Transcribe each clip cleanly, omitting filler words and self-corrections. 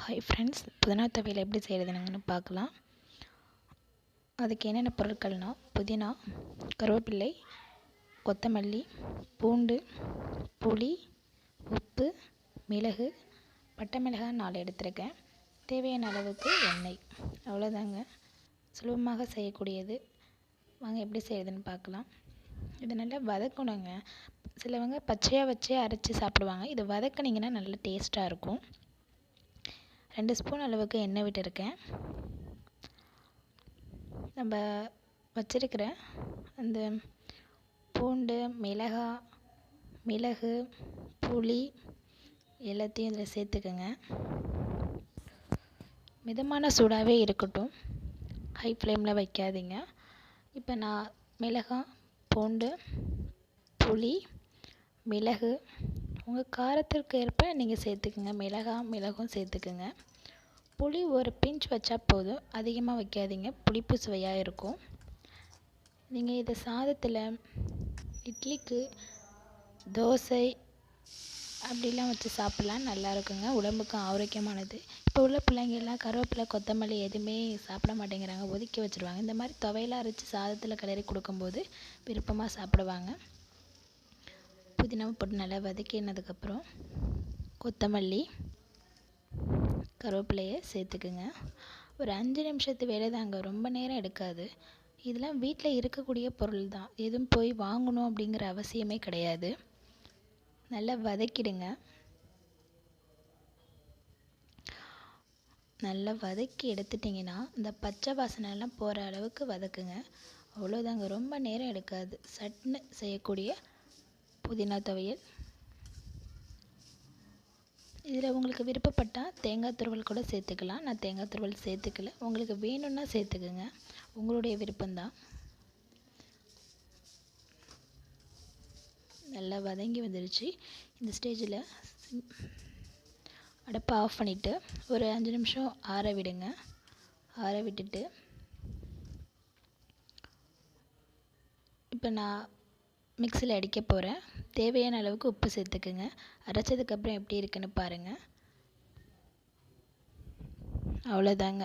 Hi friends, புதினா துவையல் எப்படி செய்கிறதுன்னு பார்க்கலாம். அதுக்கு என்னென்ன பொருட்கள்னால் புதினா, கருவேப்பிலை, கொத்தமல்லி, பூண்டு, புளி, உப்பு, மிளகு, பட்டை மிளகாய் 4 எடுத்திருக்கேன். தேவையான அளவுக்கு எண்ணெய். அவ்வளோதாங்க, சுலபமாக செய்யக்கூடியது. வாங்க எப்படி செய்கிறதுன்னு பார்க்கலாம். இது நல்லா வதக்கணுங்க. சிலவங்க பச்சையாக வச்சே அரைச்சி சாப்பிடுவாங்க. இது வதக்குனிங்கன்னா நல்ல டேஸ்ட்டாக இருக்கும். 2 ஸ்பூன் அளவுக்கு எண்ணெய் விட்டுருக்கேன். நம்ம வச்சிருக்கிற அந்த பூண்டு, மிளகு, புளி எல்லாத்தையும் இதில் சேர்த்துக்கோங்க. மிதமான சூடாகவே இருக்கட்டும், ஹை ஃப்ளேமில் வைக்காதீங்க. இப்போ நான் மிளகாய், பூண்டு, புளி, மிளகு உங்கள் காரத்திற்கு ஏற்ப நீங்கள் சேர்த்துக்குங்க. மிளகும் சேர்த்துக்குங்க. புளி ஒரு பிஞ்ச் வச்சா போதும், அதிகமாக வைக்காதீங்க, புளிப்பு சுவையாக இருக்கும். நீங்கள் இதை சாதத்தில், இட்லிக்கு, தோசை அப்படிலாம் வச்சு சாப்பிட்லாம். நல்லா இருக்குங்க, உடம்புக்கு ஆரோக்கியமானது. இப்போ உள்ள பிள்ளைங்கள்லாம் கருவேப்பிலை, கொத்தமல்லி எதுவுமே சாப்பிட மாட்டேங்கிறாங்க, ஒதுக்கி வச்சுருவாங்க. இந்த மாதிரி துவையலாக அரைச்சி சாதத்தில் கிளறி கொடுக்கும்போது விருப்பமாக சாப்பிடுவாங்க. புதினாவை போட்டு நல்லா வதக்கினதுக்கப்புறம் கொத்தமல்லி, கருவேப்பிலையை சேர்த்துக்குங்க. ஒரு 5 நிமிஷத்து வேலை தாங்க, ரொம்ப நேரம் எடுக்காது. இதெல்லாம் வீட்டில் இருக்கக்கூடிய பொருள் தான், எதுவும் போய் வாங்கணும் அப்படிங்கிற அவசியமே கிடையாது. நல்லா வதக்கிடுங்க. நல்லா வதக்கி எடுத்துட்டிங்கன்னா இந்த பச்சை வாசனைலாம் போகிற அளவுக்கு வதக்குங்க. அவ்வளோதாங்க, ரொம்ப நேரம் எடுக்காது. சட்னு செய்யக்கூடிய புதினா துவையல். இதில் உங்களுக்கு விருப்பப்பட்டால் தேங்காய் துருவல் கூட சேர்த்துக்கலாம். நான் தேங்காய் துருவல் சேர்த்துக்கல. உங்களுக்கு வேணும்னா சேர்த்துக்குங்க, உங்களுடைய விருப்பம்தான். நல்லா வதங்கி வந்துருச்சு. இந்த ஸ்டேஜில் அடுப்பை ஆஃப் பண்ணிவிட்டு ஒரு 5 நிமிஷம் ஆற விடுங்க. ஆற விட்டுட்டு இப்போ நான் மிக்சியில் அடிக்க போகிறேன். தேவையான அளவுக்கு உப்பு சேர்த்துக்குங்க. அரைச்சதுக்கப்புறம் எப்படி இருக்குன்னு பாருங்கள். அவ்வளோதாங்க,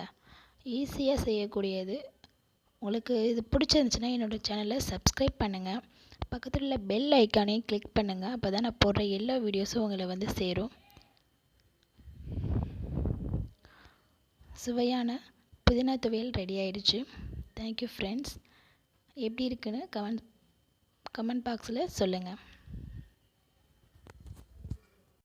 ஈஸியாக செய்யக்கூடியது. உங்களுக்கு இது பிடிச்சிருந்துச்சுன்னா என்னோடய சேனலை சப்ஸ்கிரைப் பண்ணுங்கள். பக்கத்தில் உள்ள பெல் ஐக்கானையும் கிளிக் பண்ணுங்கள். அப்போ தான் நான் போடுற எல்லா வீடியோஸும் உங்களை வந்து சேரும். சுவையான புதினா துவையல் ரெடி ஆயிடுச்சு. Thank you friends. எப்படி இருக்குன்னு கமெண்ட் பாக்ஸில் சொல்லுங்கள்.